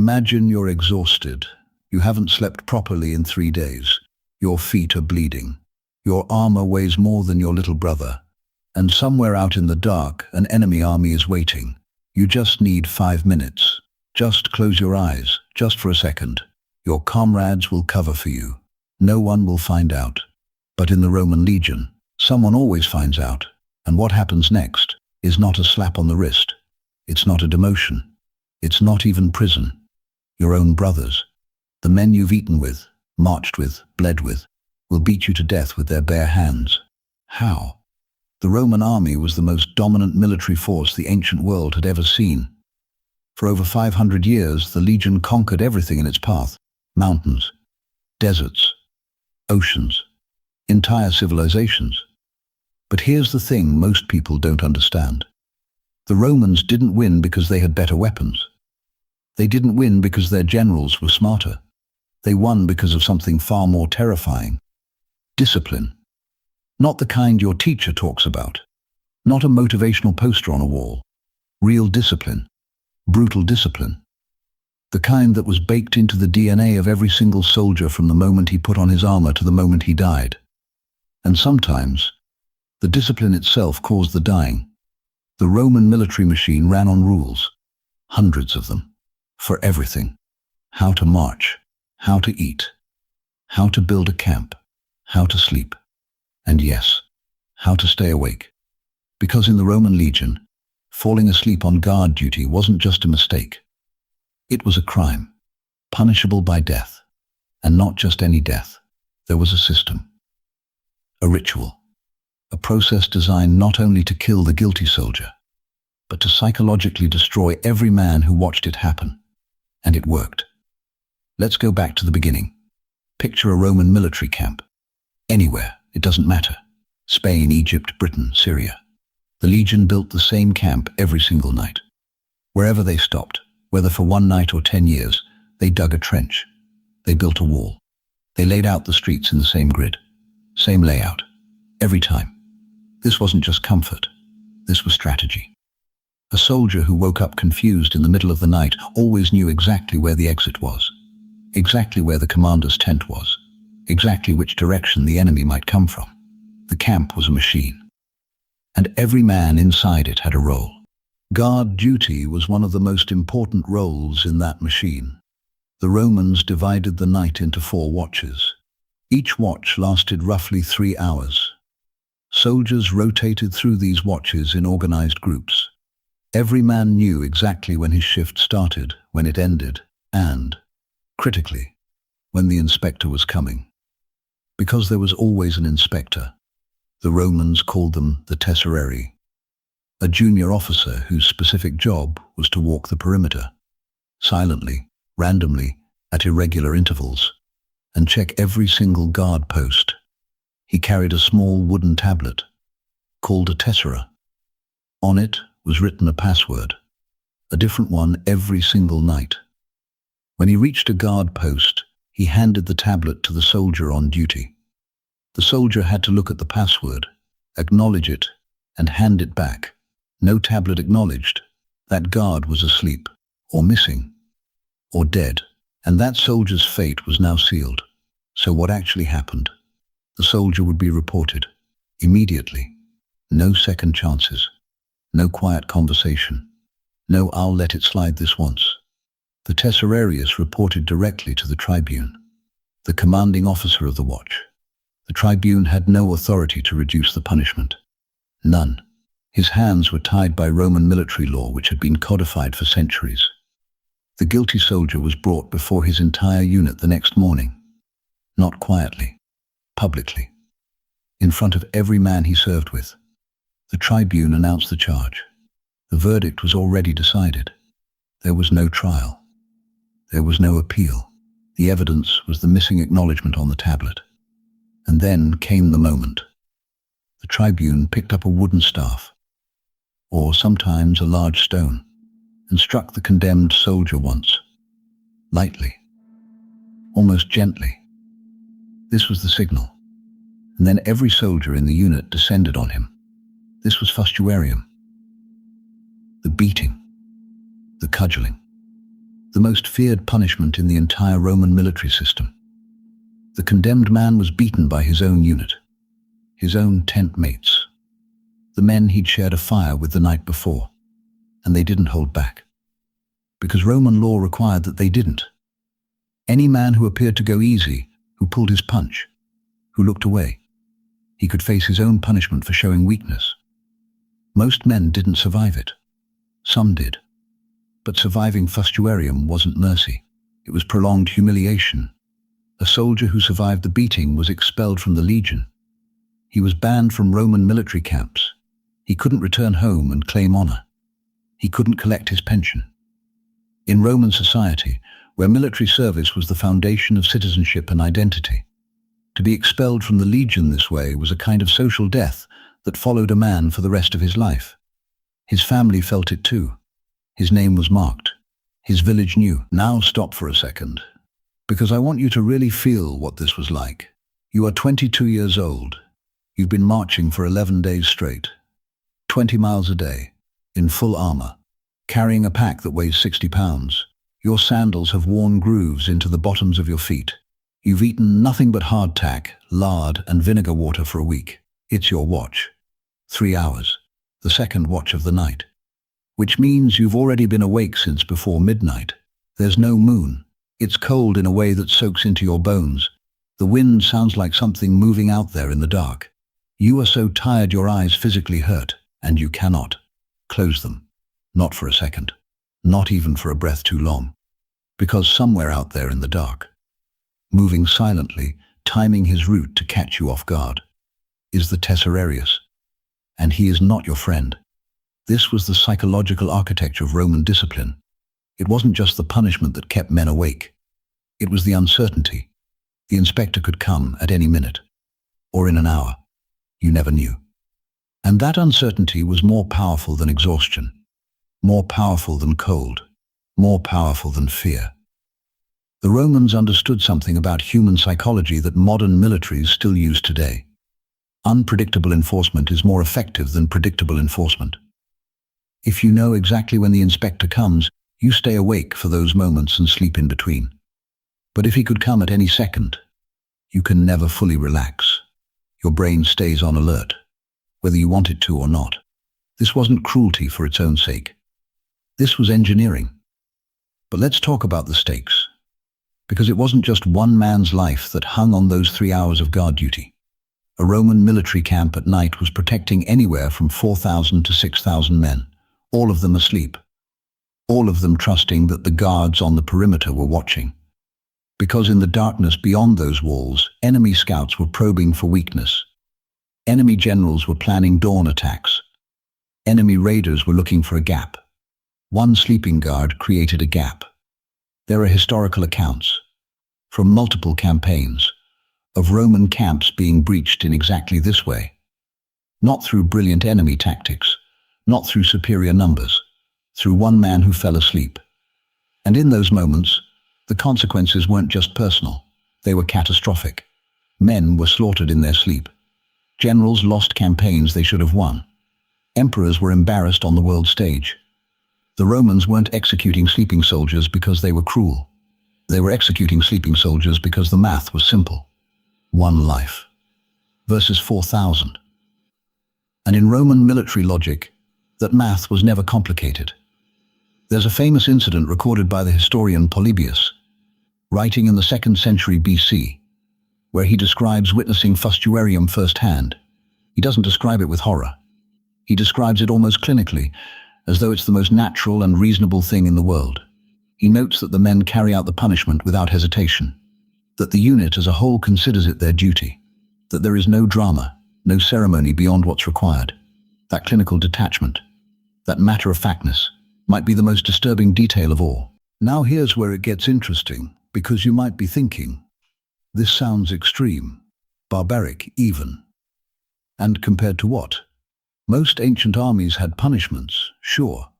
Imagine you're exhausted. You haven't slept properly in 3 days. Your feet are bleeding. Your armor weighs more than your little brother. And somewhere out in the dark, an enemy army is waiting. You just need 5 minutes. Just close your eyes, just for a second. Your comrades will cover for you. No one will find out. But in the Roman legion, someone always finds out. And what happens next is not a slap on the wrist. It's not a demotion. It's not even prison. Your own brothers, the men you've eaten with, marched with, bled with, will beat you to death with their bare hands. How? The Roman army was the most dominant military force the ancient world had ever seen. For over 500 years, the legion conquered everything in its path: mountains, deserts, oceans, entire civilizations. But here's the thing most people don't understand. The Romans didn't win because they had better weapons. They didn't win because their generals were smarter. They won because of something far more terrifying: discipline. Not the kind your teacher talks about. Not a motivational poster on a wall. Real discipline. Brutal discipline. The kind that was baked into the DNA of every single soldier from the moment he put on his armor to the moment he died. And sometimes, the discipline itself caused the dying. The Roman military machine ran on rules. Hundreds of them. For everything. How to march. How to eat. How to build a camp. How to sleep. And yes, how to stay awake. Because in the Roman legion, falling asleep on guard duty wasn't just a mistake. It was a crime, punishable by death. And not just any death. There was a system. A ritual. A process designed not only to kill the guilty soldier, but to psychologically destroy every man who watched it happen. And it worked. Let's go back to the beginning. Picture a Roman military camp. Anywhere, it doesn't matter. Spain, Egypt, Britain, Syria. The legion built the same camp every single night. Wherever they stopped, whether for 1 night or 10 years, they dug a trench. They built a wall. They laid out the streets in the same grid. Same layout. Every time. This wasn't just comfort. This was strategy. A soldier who woke up confused in the middle of the night always knew exactly where the exit was. Exactly where the commander's tent was. Exactly which direction the enemy might come from. The camp was a machine. And every man inside it had a role. Guard duty was one of the most important roles in that machine. The Romans divided the night into 4 watches. Each watch lasted roughly 3 hours. Soldiers rotated through these watches in organized groups. Every man knew exactly when his shift started, when it ended, and, critically, when the inspector was coming. Because there was always an inspector, the Romans called them the tesserari, a junior officer whose specific job was to walk the perimeter, silently, randomly, at irregular intervals, and check every single guard post. He carried a small wooden tablet, called a tessera. On it was written a password, a different one every single night. When he reached a guard post, he handed the tablet to the soldier on duty. The soldier had to look at the password, acknowledge it, and hand it back. No tablet acknowledged. That guard was asleep, or missing, or dead, and that soldier's fate was now sealed. So what actually happened? The soldier would be reported, immediately. No second chances. No quiet conversation. No "I'll let it slide this once." The tesserarius reported directly to the tribune, the commanding officer of the watch. The tribune had no authority to reduce the punishment. None. His hands were tied by Roman military law, which had been codified for centuries. The guilty soldier was brought before his entire unit the next morning. Not quietly. Publicly. In front of every man he served with. The tribune announced the charge. The verdict was already decided. There was no trial. There was no appeal. The evidence was the missing acknowledgement on the tablet. And then came the moment. The tribune picked up a wooden staff, or sometimes a large stone, and struck the condemned soldier once, lightly, almost gently. This was the signal. And then every soldier in the unit descended on him. This was fustuarium. The beating. The cudgeling. the most feared punishment in the entire Roman military system. The condemned man was beaten by his own unit, his own tent mates, the men he'd shared a fire with the night before, and they didn't hold back. Because Roman law required that they didn't. Any man who appeared to go easy, who pulled his punch, who looked away, he could face his own punishment for showing weakness. Most men didn't survive it. Some did. But surviving fustuarium wasn't mercy. It was prolonged humiliation. A soldier who survived the beating was expelled from the legion. He was banned from Roman military camps. He couldn't return home and claim honor. He couldn't collect his pension. In Roman society, where military service was the foundation of citizenship and identity, to be expelled from the legion this way was a kind of social death that followed a man for the rest of his life. His family felt it too. His name was marked. His village knew. Now stop for a second, because I want you to really feel what this was like. You are 22 years old. You've been marching for 11 days straight, 20 miles a day, in full armor, carrying a pack that weighs 60 pounds. Your sandals have worn grooves into the bottoms of your feet. You've eaten nothing but hardtack, lard, and vinegar water for a week. It's your watch. 3 hours. The second watch of the night. Which means you've already been awake since before midnight. There's no moon. It's cold in a way that soaks into your bones. The wind sounds like something moving out there in the dark. You are so tired your eyes physically hurt, and you cannot close them. Not for a second. Not even for a breath too long. Because somewhere out there in the dark, moving silently, timing his route to catch you off guard, is the Tesserarius. And he is not your friend. This was the psychological architecture of Roman discipline. It wasn't just the punishment that kept men awake. It was the uncertainty. The inspector could come at any minute, or in an hour. You never knew. And that uncertainty was more powerful than exhaustion, more powerful than cold, more powerful than fear. The Romans understood something about human psychology that modern militaries still use today. Unpredictable enforcement is more effective than predictable enforcement. If you know exactly when the inspector comes, you stay awake for those moments and sleep in between. But if he could come at any second, you can never fully relax. Your brain stays on alert, whether you want it to or not. This wasn't cruelty for its own sake. This was engineering. But let's talk about the stakes. Because it wasn't just one man's life that hung on those 3 hours of guard duty. A Roman military camp at night was protecting anywhere from 4,000 to 6,000 men, all of them asleep. All of them trusting that the guards on the perimeter were watching. Because in the darkness beyond those walls, enemy scouts were probing for weakness. Enemy generals were planning dawn attacks. Enemy raiders were looking for a gap. One sleeping guard created a gap. There are historical accounts, from multiple campaigns, of Roman camps being breached in exactly this way. Not through brilliant enemy tactics, not through superior numbers, through one man who fell asleep. And in those moments, the consequences weren't just personal, they were catastrophic. Men were slaughtered in their sleep. Generals lost campaigns they should have won. Emperors were embarrassed on the world stage. The Romans weren't executing sleeping soldiers because they were cruel. They were executing sleeping soldiers because the math was simple. One life versus 4,000. And in Roman military logic, that math was never complicated. There's a famous incident recorded by the historian Polybius, writing in the 2nd century BC, where he describes witnessing fustuarium firsthand. He doesn't describe it with horror. He describes it almost clinically, as though it's the most natural and reasonable thing in the world. He notes that the men carry out the punishment without hesitation, that the unit as a whole considers it their duty, that there is no drama, no ceremony beyond what's required. That clinical detachment, that matter-of-factness, might be the most disturbing detail of all. Now here's where it gets interesting, because you might be thinking, this sounds extreme, barbaric even. And compared to what? Most ancient armies had punishments, sure,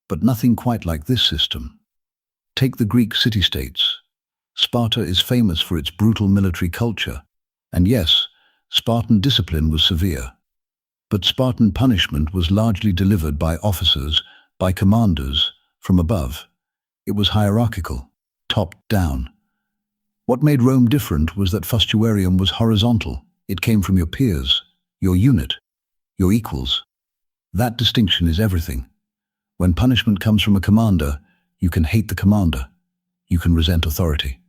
but nothing quite like this system. Take the Greek city-states. Sparta is famous for its brutal military culture, and yes, Spartan discipline was severe. But Spartan punishment was largely delivered by officers, by commanders, from above. It was hierarchical, top-down. What made Rome different was that fustuarium was horizontal. It came from your peers, your unit, your equals. That distinction is everything. When punishment comes from a commander, you can hate the commander. You can resent authority.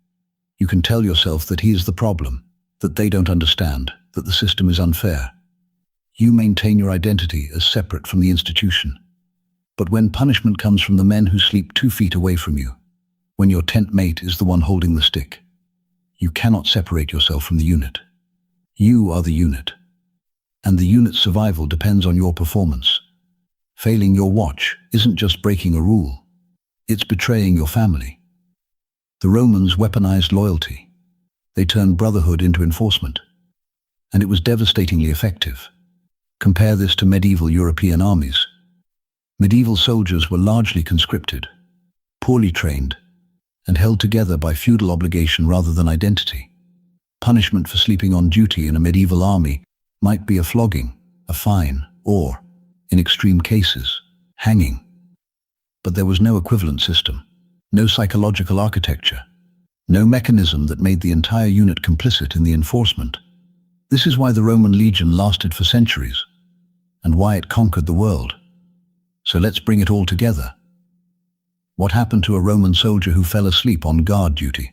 You can tell yourself that he is the problem, that they don't understand, that the system is unfair. You maintain your identity as separate from the institution. But when punishment comes from the men who sleep 2 feet away from you, when your tent mate is the one holding the stick, you cannot separate yourself from the unit. You are the unit. And the unit's survival depends on your performance. Failing your watch isn't just breaking a rule. It's betraying your family. The Romans weaponized loyalty. They turned brotherhood into enforcement. And it was devastatingly effective. Compare this to medieval European armies. Medieval soldiers were largely conscripted, poorly trained, and held together by feudal obligation rather than identity. Punishment for sleeping on duty in a medieval army might be a flogging, a fine, or, in extreme cases, hanging. But there was no equivalent system, no psychological architecture, no mechanism that made the entire unit complicit in the enforcement. This is why the Roman legion lasted for centuries, and why it conquered the world. So let's bring it all together. What happened to a Roman soldier who fell asleep on guard duty?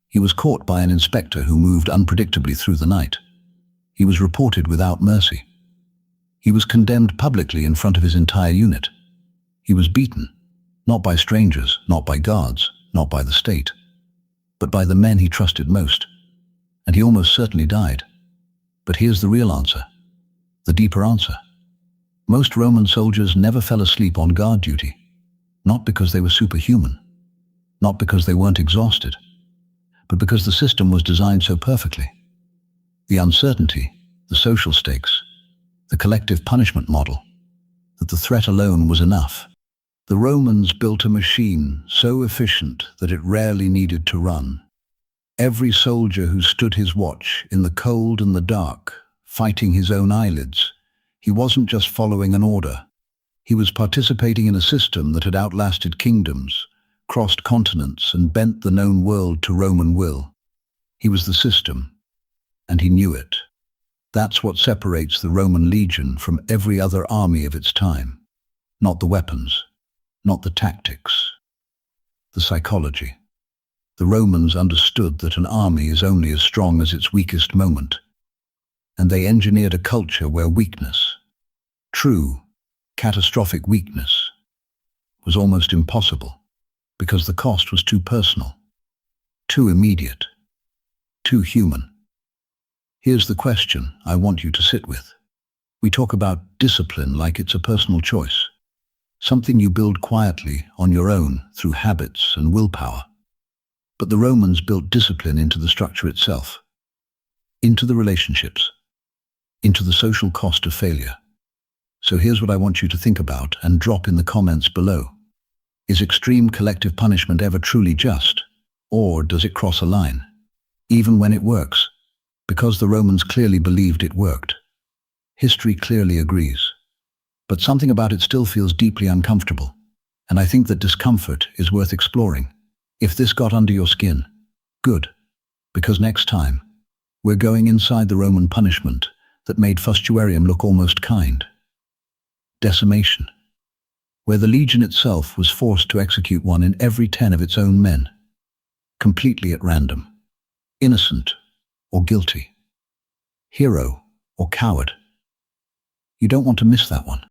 He was caught by an inspector who moved unpredictably through the night. He was reported without mercy. He was condemned publicly in front of his entire unit. He was beaten, not by strangers, not by guards, not by the state, but by the men he trusted most. And he almost certainly died. But here's the real answer, the deeper answer. Most Roman soldiers never fell asleep on guard duty, not because they were superhuman, not because they weren't exhausted, but because the system was designed so perfectly. The uncertainty, the social stakes, the collective punishment model, that the threat alone was enough. The Romans built a machine so efficient that it rarely needed to run. Every soldier who stood his watch in the cold and the dark, fighting his own eyelids, he wasn't just following an order. He was participating in a system that had outlasted kingdoms, crossed continents, and bent the known world to Roman will. He was the system, and he knew it. That's what separates the Roman legion from every other army of its time. Not the weapons, not the tactics, the psychology. The Romans understood that an army is only as strong as its weakest moment, and they engineered a culture where weakness, true, catastrophic weakness, was almost impossible because the cost was too personal, too immediate, too human. Here's the question I want you to sit with. We talk about discipline like it's a personal choice, something you build quietly on your own through habits and willpower. But the Romans built discipline into the structure itself, into the relationships, into the social cost of failure. So here's what I want you to think about and drop in the comments below. Is extreme collective punishment ever truly just? Or does it cross a line, even when it works? Because the Romans clearly believed it worked. History clearly agrees. But something about it still feels deeply uncomfortable. And I think that discomfort is worth exploring. If this got under your skin, good. Because next time, we're going inside the Roman punishment that made fustuarium look almost kind. Decimation, where the legion itself was forced to execute one in every 10 of its own men, completely at random, innocent or guilty, hero or coward. You don't want to miss that one.